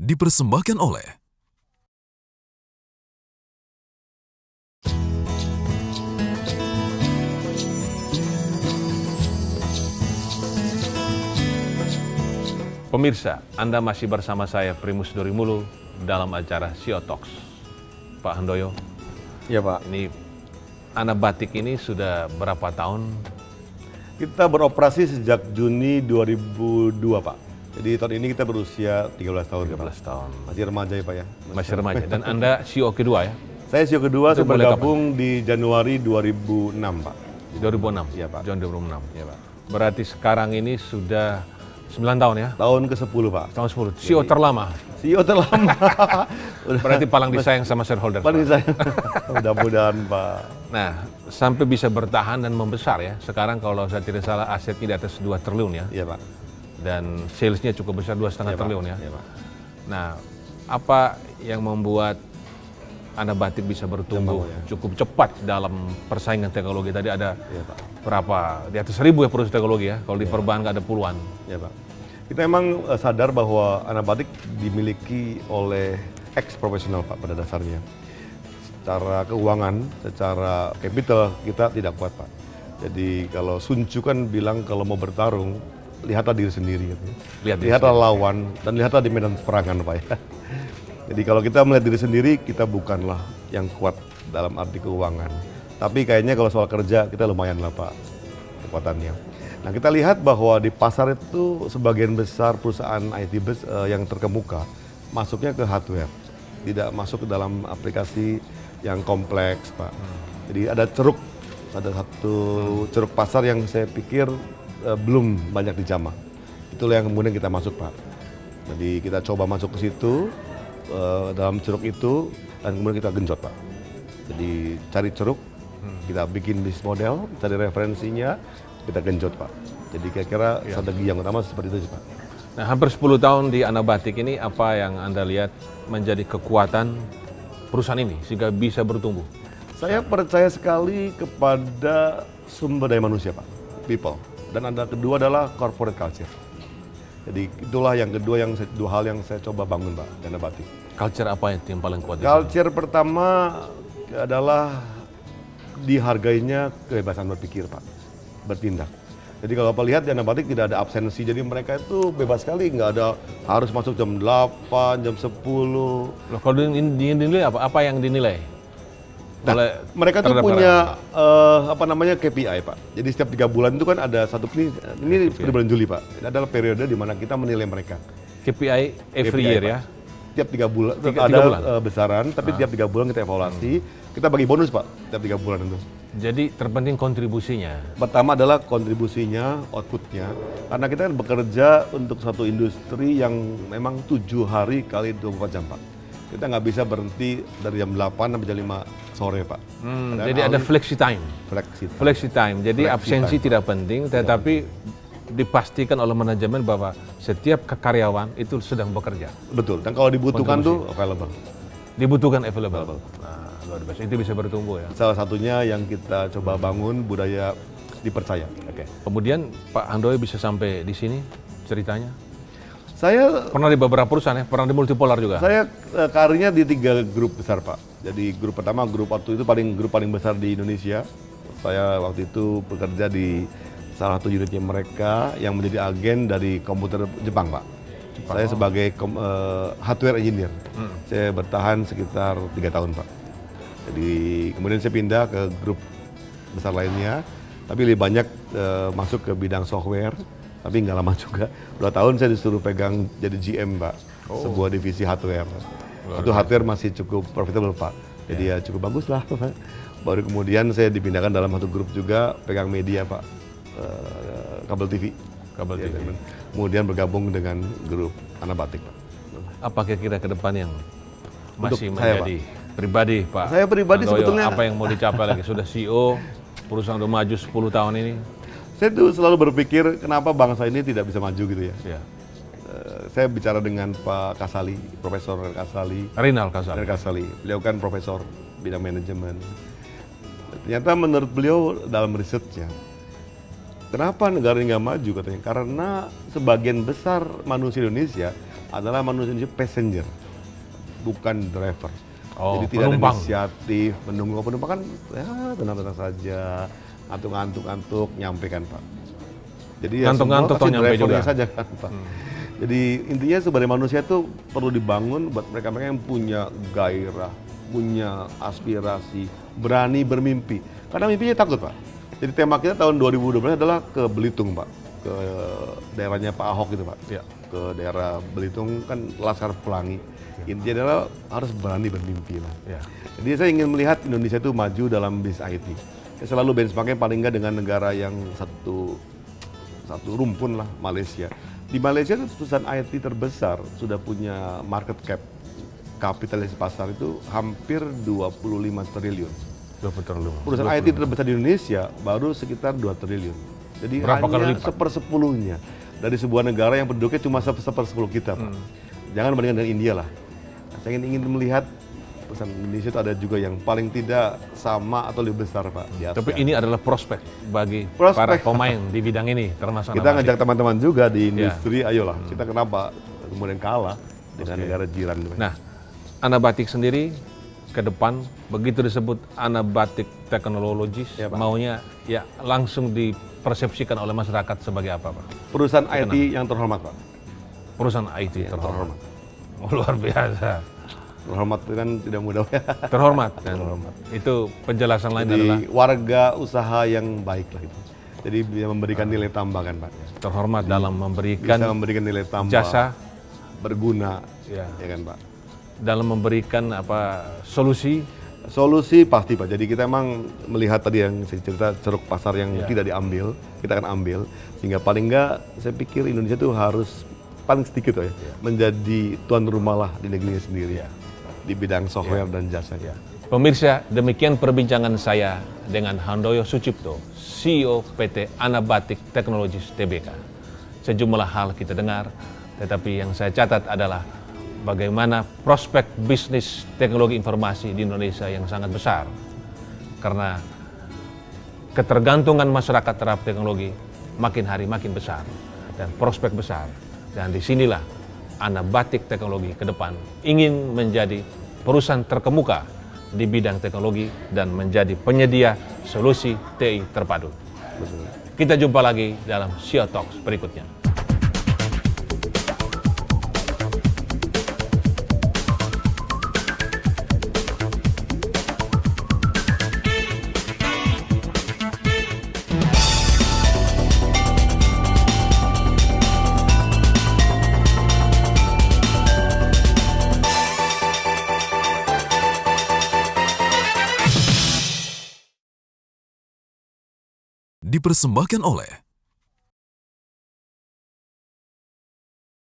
dipersembahkan oleh Pemirsa, Anda masih bersama saya Primus Dorimulu dalam acara Sio Talks. Pak Handoyo, Ya Pak, ini Ana Batik ini sudah berapa tahun? kita beroperasi sejak Juni 2002 Pak. Jadi tahun ini kita berusia 13 tahun ya Pak. 13 tahun. Masih remaja ya Pak ya. Masih remaja. Dan Anda CEO kedua ya? Saya CEO kedua, Itu saya mulai bergabung di Januari 2006 Pak. 2006? Iya, Pak. Tahun 2006. Iya Pak. Berarti sekarang ini sudah 9 tahun ya? Tahun ke-10 Pak. Tahun 10. CEO terlama. CEO terlama. Berarti paling disayang sama shareholder. Paling saya. Mudah-mudahan Pak. Nah, sampai bisa bertahan dan membesar ya. Sekarang kalau saya tidak salah asetnya di atas 2 triliun ya. Iya Pak. Dan salesnya cukup besar 2,5 Iya, Pak. triliun ya. Iya Pak. Nah, apa yang membuat Ana Batik bisa bertumbuh Jambang, ya. cukup cepat dalam persaingan teknologi? Tadi ada Iya Pak. berapa? Di atas 1.000 ya perusahaan teknologi ya. Kalau di perbankan ada puluhan. Ya Pak. Kita memang sadar bahwa Ana Batik dimiliki oleh ex-profesional Pak pada dasarnya. Secara keuangan, secara capital kita tidak kuat Pak. Jadi kalau Sun Tzu kan bilang kalau mau bertarung, lihatlah diri sendiri. Gitu. Lihatlah lawan dan lihatlah di medan peperangan Pak ya. Jadi kalau kita melihat diri sendiri, kita bukanlah yang kuat dalam arti keuangan. Tapi kayaknya kalau soal kerja kita lumayan lah Pak kekuatannya. Nah kita lihat bahwa di pasar itu sebagian besar perusahaan IT yang terkemuka masuknya ke hardware, tidak masuk ke dalam aplikasi yang kompleks Pak. Jadi ada satu ceruk pasar yang saya pikir belum banyak dijamah. Itulah yang kemudian kita masuk Pak. Jadi kita coba masuk ke situ dalam ceruk itu dan kemudian kita genjot Pak. Jadi cari ceruk, kita bikin bisnis model, cari referensinya, kita genjot Pak. Jadi kira-kira strategi yang utama seperti itu sih Pak. Nah, hampir 10 tahun di Ana Batik ini, apa yang Anda lihat menjadi kekuatan perusahaan ini sehingga bisa bertumbuh? Saya percaya sekali kepada sumber daya manusia Pak, people. Dan ada kedua adalah corporate culture. Jadi itulah yang kedua, dua hal yang saya coba bangun Pak, di Ana Batik. Culture apa yang paling kuat? Culture pertama adalah dihargainya kebebasan berpikir Pak, bertindak. Jadi kalau Bapak lihat di Ana Batik tidak ada absensi, jadi mereka itu bebas sekali, nggak ada harus masuk jam 8, jam 10. Loh, kalau dinilai apa yang dinilai? Nah, mereka tuh punya KPI Pak. Jadi setiap 3 bulan itu kan ada satu, ini seperti bulan Juli Pak. Ini adalah periode di mana kita menilai mereka. KPI every KPI, year Pak. ya? Tiap 3 bulan, Tiga ada bulan? besaran, tapi tiap 3 bulan kita evaluasi. Kita bagi bonus Pak, tiap 3 bulan itu. Jadi terpenting kontribusinya. Pertama adalah kontribusinya, outputnya. Karena kita kan bekerja untuk satu industri yang memang 7 hari kali 24 jam Pak. Kita nggak bisa berhenti dari jam 8 sampai jam 5 sore Pak. Jadi ada flexi time. Flexi time. Jadi Flexi absensi time, tidak penting, tetapi dipastikan oleh manajemen bahwa setiap karyawan itu sedang bekerja. Betul, dan kalau dibutuhkan tuh available. Dibutuhkan available. Nah, luar biasa. Itu bisa bertumbuh ya. Salah satunya yang kita coba bangun budaya dipercaya. Oke. Kemudian Pak Handoyo bisa sampai di sini ceritanya? Saya Pernah di beberapa perusahaan ya? Pernah di Multipolar juga? karirnya di 3 grup besar Pak. Jadi grup pertama, grup waktu itu grup paling besar di Indonesia. Saya waktu itu bekerja di salah satu unitnya mereka yang menjadi agen dari komputer Jepang Pak. Saya sebagai hardware engineer. Saya bertahan sekitar 3 tahun Pak. Jadi kemudian saya pindah ke grup besar lainnya, tapi lebih banyak masuk ke bidang software. Tapi nggak lama juga, 2 tahun saya disuruh pegang jadi GM Pak, sebuah divisi hardware. Itu hardware masih cukup profitable Pak, jadi ya cukup bagus lah Pak. Baru kemudian saya dipindahkan dalam satu grup juga, pegang media Pak, kabel TV. Kabel TV. Kemudian bergabung dengan grup Ana Batik Pak. Apa kira-kira ke depan yang masih Untuk saya, menjadi pribadi Pak? Saya pribadi Handoyo, sebetulnya apa yang mau dicapai lagi? Sudah CEO, perusahaan udah maju 10 tahun ini. Saya tuh selalu berpikir kenapa bangsa ini tidak bisa maju gitu ya. Ya. Saya bicara dengan Pak Kasali, Profesor Kasali. Rinal Kasali. Rinal Kasali. Beliau kan profesor bidang manajemen. Ternyata menurut beliau dalam risetnya, kenapa negara ini nggak maju katanya? Karena sebagian besar manusia Indonesia adalah manusia passenger, bukan driver. Oh, Jadi tidak ada penumpang. inisiatif, menunggu penumpang kan ya tenang-tenang saja, ngantuk-ngantuk nyampe kan Pak. Jadi ya Ngantuk-ngantuk semua toh nyampe drivernya juga. saja kan Pak. Jadi intinya sebagai manusia itu perlu dibangun buat mereka-mereka yang punya gairah, punya aspirasi, berani bermimpi. Karena mimpinya takut Pak. Jadi tema kita tahun 2012 adalah ke Belitung Pak, ke daerahnya Pak Ahok gitu Pak. Ya. Ke daerah Belitung kan Laskar Pelangi. Intinya adalah harus berani bermimpi lah. Ya. Jadi saya ingin melihat Indonesia itu maju dalam bisnis IT. Ya, selalu benchmarknya paling nggak dengan negara yang satu rumpun lah, Malaysia. Di Malaysia itu perusahaan IT terbesar sudah punya market cap, kapitalisasi pasar itu hampir 25 triliun. 20 triliun. Perusahaan IT terbesar di Indonesia baru sekitar 2 triliun. Jadi Berapa kali hanya lipat? sepersepuluhnya dari sebuah negara yang penduduknya cuma sepersepuluh kita, Pak. Jangan bandingkan dengan India lah. Nah, saya ingin melihat perusahaan Indonesia itu ada juga yang paling tidak sama atau lebih besar, Pak. Di Asia. Tapi ini adalah prospek bagi Prospek. para pemain di bidang ini, termasuk Kita Anabatik. ngajak teman-teman juga di Ya. industri, ayolah kita kenapa kemudian kalah dengan negara jiran. Nah, Anabatik sendiri ke depan begitu disebut Anabatik Technologies, Ya, Pak. maunya ya langsung dipersepsikan oleh masyarakat sebagai apa, Pak? Perusahaan IT yang terhormat, Pak. Perusahaan IT terhormat. Oh, luar biasa. Terhormat itu kan tidak mudah. Terhormat kan. Itu penjelasan lain adalah Jadi warga usaha yang baik lah itu. Jadi bisa memberikan nilai tambah kan Pak. terhormat dalam Bisa memberikan memberikan nilai tambah. jasa, Berguna. ya, Ya kan Pak. dalam memberikan solusi. Solusi pasti Pak. Jadi kita emang melihat tadi yang saya cerita ceruk pasar yang Ya. tidak diambil, kita akan ambil. Sehingga paling enggak saya pikir Indonesia tuh harus paling sedikit ya, menjadi tuan rumah lah di negerinya sendiri. Ya. Di bidang software dan jasa. Ya. Pemirsa, demikian perbincangan saya dengan Handoyo Sucipto, CEO PT Anabatik Technologies Tbk. Sejumlah hal kita dengar, tetapi yang saya catat adalah bagaimana prospek bisnis teknologi informasi di Indonesia yang sangat besar. Karena ketergantungan masyarakat terhadap teknologi makin hari makin besar dan prospek besar. Dan disinilah Anabatik Teknologi ke depan ingin menjadi perusahaan terkemuka di bidang teknologi dan menjadi penyedia solusi TI terpadu. Kita jumpa lagi dalam CEO Talks berikutnya. Dipersembahkan oleh